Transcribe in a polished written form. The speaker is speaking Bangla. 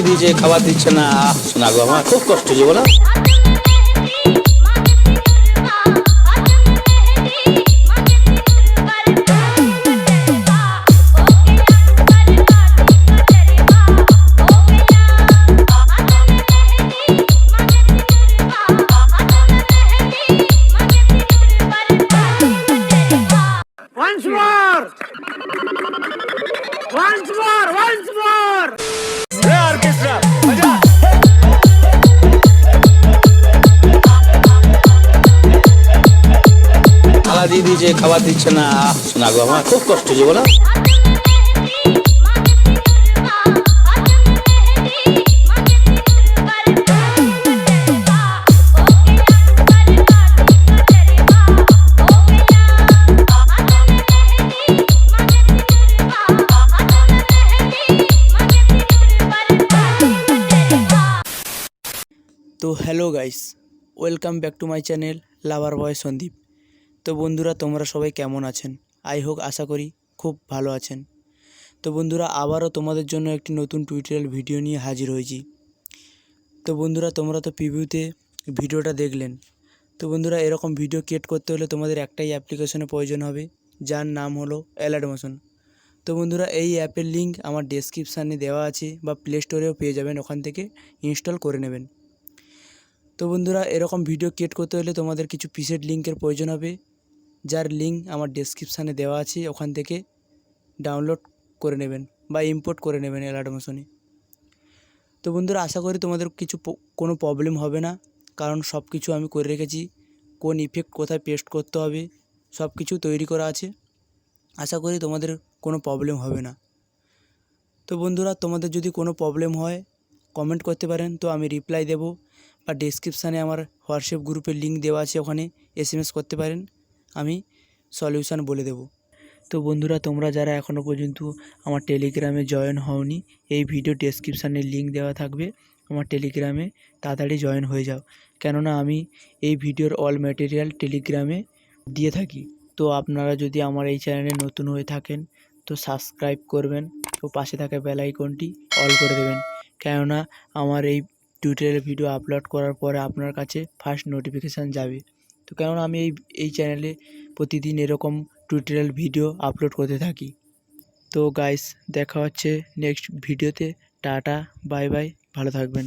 দিয়ে দিয়েছে, খাবার দিচ্ছে না। শোনা গো, আমার খুব কষ্ট যে বলো। Once more! Once more! Once more! খাবার দিয়ে দিয়েছে, খাবার দিচ্ছে না। শোনা গো, আমার খুব কষ্ট যে বলো। তো hello guys, welcome back to my channel lover boy Sandeep. তো বন্ধুরা, তোমরা সবাই কেমন আছেন? আশা করি খুব ভালো আছেন। তো বন্ধুরা, আবারও তোমাদের জন্য একটি নতুন টিউটোরিয়াল ভিডিও নিয়ে হাজির হয়েছি। তো বন্ধুরা, তোমরা তো প্রিভিউতে ভিডিওটা দেখলেন। তো বন্ধুরা, এরকম ভিডিও ক্রিয়েট করতে হলে তোমাদের একটাই অ্যাপ্লিকেশনের প্রয়োজন হবে, যার নাম হলো অ্যালার্ট মোশন। তো বন্ধুরা, এই অ্যাপের লিঙ্ক আমার ডেসক্রিপশানে দেওয়া আছে, বা প্লে স্টোরেও পেয়ে যাবেন, ওখান থেকে ইনস্টল করে নেবেন। তো বন্ধুরা, এরকম ভিডিও ক্রিয়েট করতে হলে তোমাদের কিছু প্রিসেট লিঙ্কের প্রয়োজন হবে, যার লিঙ্ক আমার ডেসক্রিপশানে দেওয়া আছে, ওখান থেকে ডাউনলোড করে নেবেন বা ইম্পোর্ট করে নেবেন অ্যালার্ট মোশনে। তো বন্ধুরা, আশা করি তোমাদের কোনো প্রবলেম হবে না, কারণ সব কিছু আমি করে রেখেছি। কোন ইফেক্ট কোথায় পেস্ট করতে হবে সব কিছু তৈরি করা আছে। আশা করি তোমাদের কোনো প্রবলেম হবে না। তো বন্ধুরা, তোমাদের যদি কোনো প্রবলেম হয় কমেন্ট করতে পারেন, তো আমি রিপ্লাই দেবো, বা ডেসক্রিপশানে আমার হোয়াটসঅ্যাপ গ্রুপের লিঙ্ক দেওয়া আছে, ওখানে SMS করতে পারেন, আমি সলিউশান বলে দেব। তো বন্ধুরা, তোমরা যারা এখনও পর্যন্ত আমার টেলিগ্রামে জয়েন হওনি, এই ভিডিও ডেসক্রিপশানে লিঙ্ক দেওয়া থাকবে, আমার টেলিগ্রামে তাড়াতাড়ি জয়েন হয়ে যাও, কেননা আমি এই ভিডিওর অল ম্যাটেরিয়াল টেলিগ্রামে দিয়ে থাকি। তো আপনারা যদি আমার এই চ্যানেলে নতুন হয়ে থাকেন, তো সাবস্ক্রাইব করবেন, তো পাশে থাকা বেল আইকনটি অল করে দেবেন, কেননা আমার এই টিউটোরিয়াল ভিডিও আপলোড করার পরে আপনার কাছে ফার্স্ট নোটিফিকেশান যাবে। তো কেননা আমি এই চ্যানেলে প্রতিদিন এরকম টিউটোরিয়াল ভিডিও আপলোড করতে থাকি। তো গাইস, দেখা হচ্ছে নেক্সট ভিডিওতে। টাটা, বাই বাই, ভালো থাকবেন।